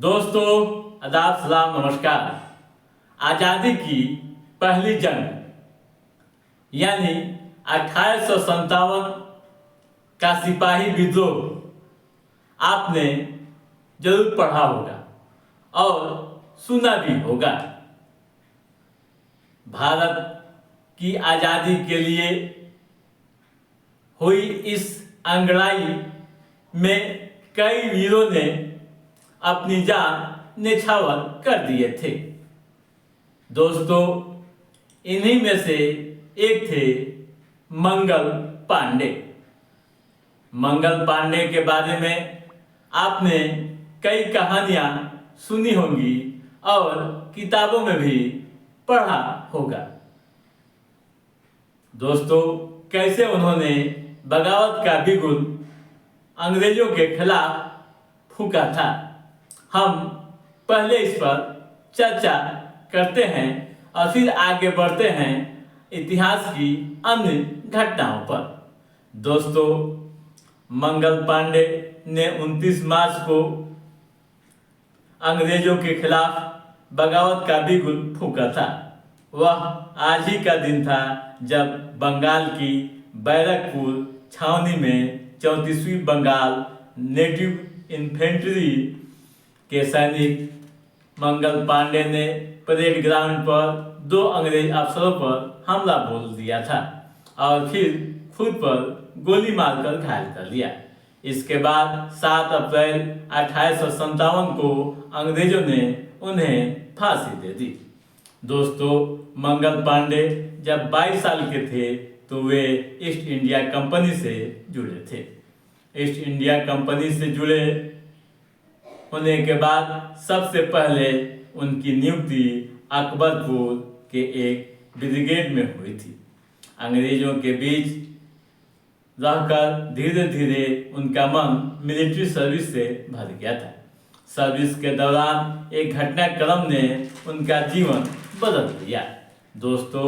दोस्तों, आदाब, सलाम, नमस्कार। आज़ादी की पहली जंग यानी 1857 का सिपाही विद्रोह आपने जरूर पढ़ा होगा और सुना भी होगा। भारत की आज़ादी के लिए हुई इस अंगड़ाई में कई वीरों ने अपनी जान न्यौछावर कर दिए थे। दोस्तों, इन्हीं में से एक थे मंगल पांडे। मंगल पांडे के बारे में आपने कई कहानियां सुनी होंगी और किताबों में भी पढ़ा होगा। दोस्तों, कैसे उन्होंने बगावत का बिगुल अंग्रेजों के खिलाफ फूंका था, हम पहले इस पर चर्चा करते हैं और फिर आगे बढ़ते हैं इतिहास की अन्य घटनाओं पर। दोस्तों, मंगल पांडे ने 29 मार्च को अंग्रेजों के खिलाफ बगावत का बिगुल फूंका था। वह आज ही का दिन था जब बंगाल की बैरकपुर छावनी में 34वीं बंगाल नेटिव इन्फेंट्री के सैनिक मंगल पांडे ने परेड ग्राउंड पर 2 अंग्रेज अफसरों पर हमला बोल दिया था और फिर खुद पर गोली मारकर घायल कर लिया। इसके बाद 7 अप्रैल 1857 को अंग्रेजों ने उन्हें फांसी दे दी। दोस्तों, मंगल पांडे जब 22 साल के थे तो वे ईस्ट इंडिया कंपनी से जुड़े थे। ईस्ट इंडिया कंपनी से जुड़े होने के बाद सबसे पहले उनकी नियुक्ति अकबरपुर के एक ब्रिगेड में हुई थी। अंग्रेजों के बीच रहकर धीरे धीरे उनका मन मिलिट्री सर्विस से भर गया था। सर्विस के दौरान एक घटनाक्रम ने उनका जीवन बदल दिया। दोस्तों,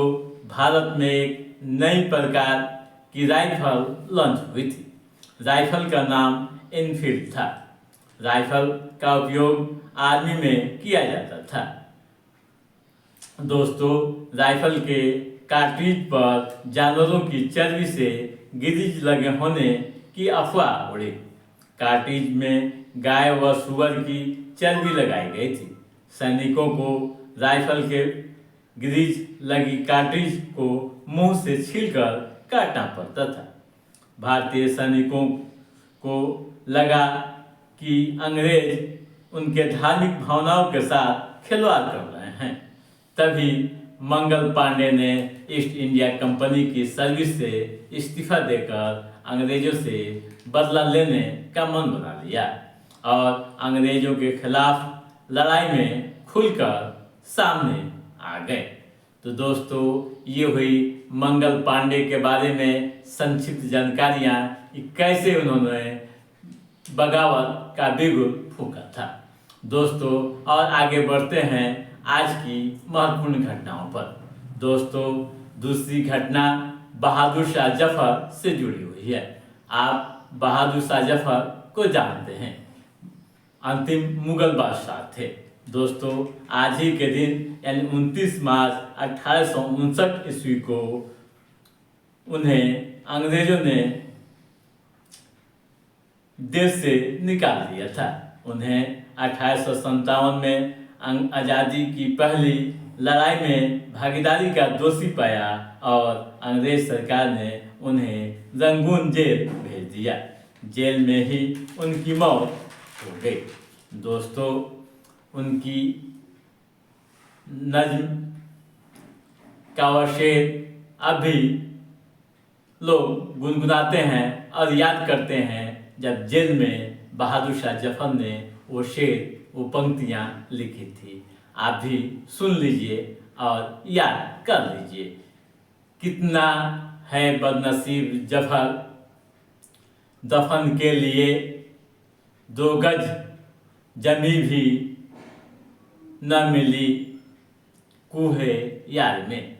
भारत में एक नई प्रकार की राइफल लॉन्च हुई थी। राइफल का नाम इनफील्ड था। राइफल का उपयोग आर्मी में किया जाता था। दोस्तों, राइफल के कार्ट्रिज पर जानवरों की चर्बी से गिरिज लगे होने की अफवाह उड़ी। कार्ट्रिज में गाय व सुअर की चर्बी लगाई गई थी। सैनिकों को राइफल के गिरिज लगी कार्ट्रिज को मुंह से छीलकर काटना पड़ता था। भारतीय सैनिकों को लगा कि अंग्रेज उनके धार्मिक भावनाओं के साथ खिलवाड़ कर रहे हैं। तभी मंगल पांडे ने ईस्ट इंडिया कंपनी की सर्विस से इस्तीफा देकर अंग्रेजों से बदला लेने का मन बना लिया और अंग्रेजों के खिलाफ लड़ाई में खुलकर सामने आ गए। तो दोस्तों, ये हुई मंगल पांडे के बारे में संक्षिप्त जानकारियाँ कि कैसे उन्होंने बगावत का बिगुल फूंका था। दोस्तों, और आगे बढ़ते हैं आज की महत्वपूर्ण घटनाओं पर। दोस्तों, दूसरी घटना बहादुर शाह जफर से जुड़ी हुई है। आप बहादुर शाह जफर को जानते हैं, अंतिम मुगल बादशाह थे। दोस्तों, आज ही के दिन यानी 29 मार्च 1859 ईस्वी को उन्हें अंग्रेजों ने देश से निकाल दिया था। उन्हें 1857 में आज़ादी की पहली लड़ाई में भागीदारी का दोषी पाया और अंग्रेज सरकार ने उन्हें रंगून जेल भेज दिया। जेल में ही उनकी मौत हो गई। दोस्तों, उनकी नज्म का वह शेर अभी लोग गुनगुनाते हैं और याद करते हैं जब जेल में बहादुर शाह जफर ने वो शेर, वो पंक्तियाँ लिखी थी। आप भी सुन लीजिए और याद कर लीजिए। कितना है बदनसीब जफर, दफन के लिए 2 गज जमी भी न मिली कूहे यार में।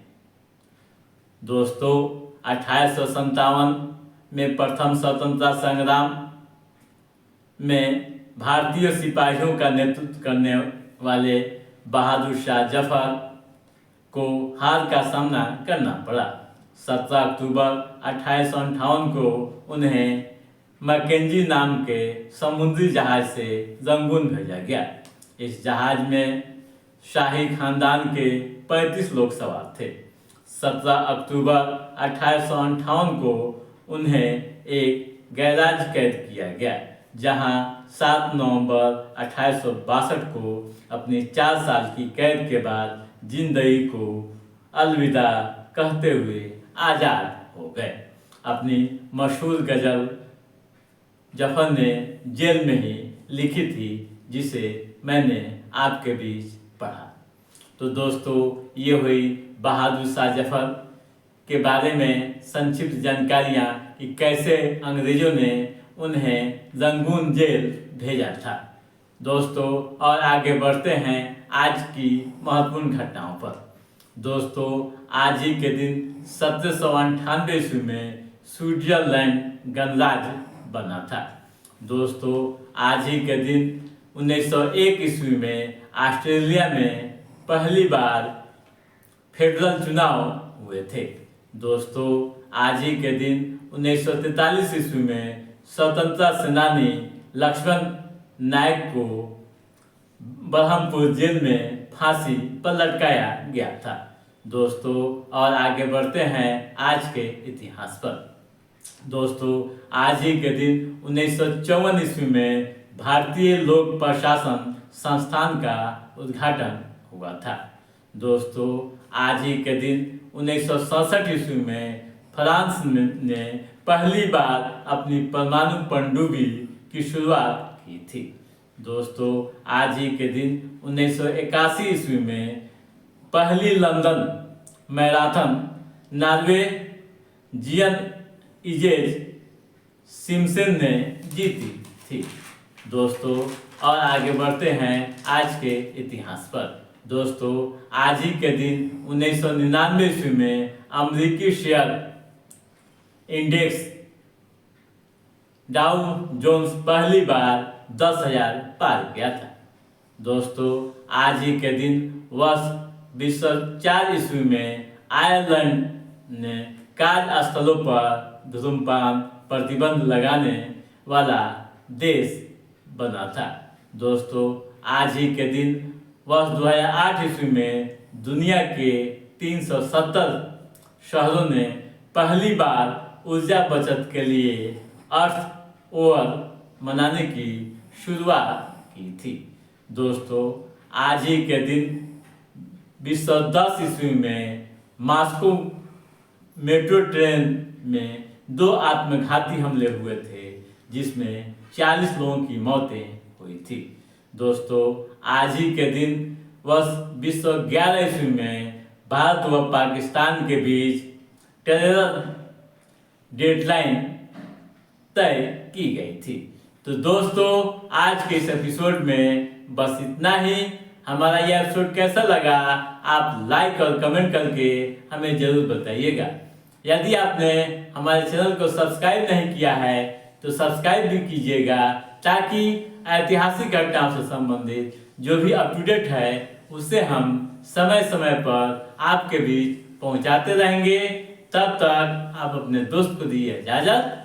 दोस्तों, 1857 में प्रथम स्वतंत्रता संग्राम में भारतीय सिपाहियों का नेतृत्व करने वाले बहादुर शाह जफर को हार का सामना करना पड़ा। 17 अक्टूबर 1858 को उन्हें मैकेंजी नाम के समुद्री जहाज से रंगून भेजा गया। इस जहाज में शाही खानदान के 35 लोग सवार थे। 17 अक्टूबर 1858 को उन्हें एक गैराज कैद किया गया, जहां 7 नवंबर 1862 को अपनी 4 साल की कैद के बाद जिंदगी को अलविदा कहते हुए आज़ाद हो गए। अपनी मशहूर गज़ल जफर ने जेल में ही लिखी थी, जिसे मैंने आपके बीच पढ़ा। तो दोस्तों, ये हुई बहादुर शाह जफर के बारे में संक्षिप्त जानकारियाँ कि कैसे अंग्रेज़ों ने उन्हें रंगून जेल भेजा था। दोस्तों, और आगे बढ़ते हैं आज की महत्वपूर्ण घटनाओं पर। दोस्तों, आज ही के दिन 1798 ईस्वी में स्विट्जरलैंड गणराज्य बना था। दोस्तों, आज ही के दिन 1901 ईस्वी में ऑस्ट्रेलिया में पहली बार फेडरल चुनाव हुए थे। दोस्तों, आज ही के दिन 1943 ईस्वी में स्वतंत्रता सेनानी लक्ष्मण नायक को बरहमपुर जेल में फांसी पर लटकाया गया था। दोस्तों, और आगे बढ़ते हैं आज के इतिहास पर। दोस्तों, आज ही के दिन 1954 ईस्वी में भारतीय लोक प्रशासन संस्थान का उद्घाटन हुआ था। दोस्तों, आज ही के दिन 1967 ईस्वी में फ्रांस ने पहली बार अपनी परमाणु पनडुब्बी की शुरुआत की थी। दोस्तों, आज ही के दिन 1981 ईस्वी में पहली लंदन मैराथन नॉर्वेजियन इजेज सिम्पसन ने जीती थी। दोस्तों, और आगे बढ़ते हैं आज के इतिहास पर। दोस्तों, आज ही के दिन 1999 ईस्वी में अमेरिकी शेयर इंडेक्स डाउ जोन्स पहली बार 10,000 पार किया था। दोस्तों, आज ही के दिन वर्ष 2004 ईस्वी में आयरलैंड ने कार्यस्थलों पर धूम्रपान प्रतिबंध लगाने वाला देश बना था। दोस्तों, आज ही के दिन वर्ष 2008 ईस्वी में दुनिया के 370 शहरों ने पहली बार ऊर्जा बचत के लिए अर्थ ओवर मनाने की शुरुआत की थी। दोस्तों, आज ही के दिन 2010 ईस्वी में मॉस्को मेट्रो ट्रेन में 2 आत्मघाती हमले हुए थे, जिसमें 40 लोगों की मौतें हुई थी। दोस्तों, आज ही के दिन वर्ष 2011 ईस्वी में भारत व पाकिस्तान के बीच टेरर डेडलाइन तय की गई थी। तो दोस्तों, आज के इस एपिसोड में बस इतना ही। हमारा यह एपिसोड कैसा लगा आप लाइक और कमेंट करके हमें जरूर बताइएगा। यदि आपने हमारे चैनल को सब्सक्राइब नहीं किया है तो सब्सक्राइब भी कीजिएगा, ताकि ऐतिहासिक घटनाओं से संबंधित जो भी अप टू डेट है उसे हम समय समय पर आपके बीच पहुंचाते रहेंगे। तब तक आप अपने दोस्त को दिए इजाजत।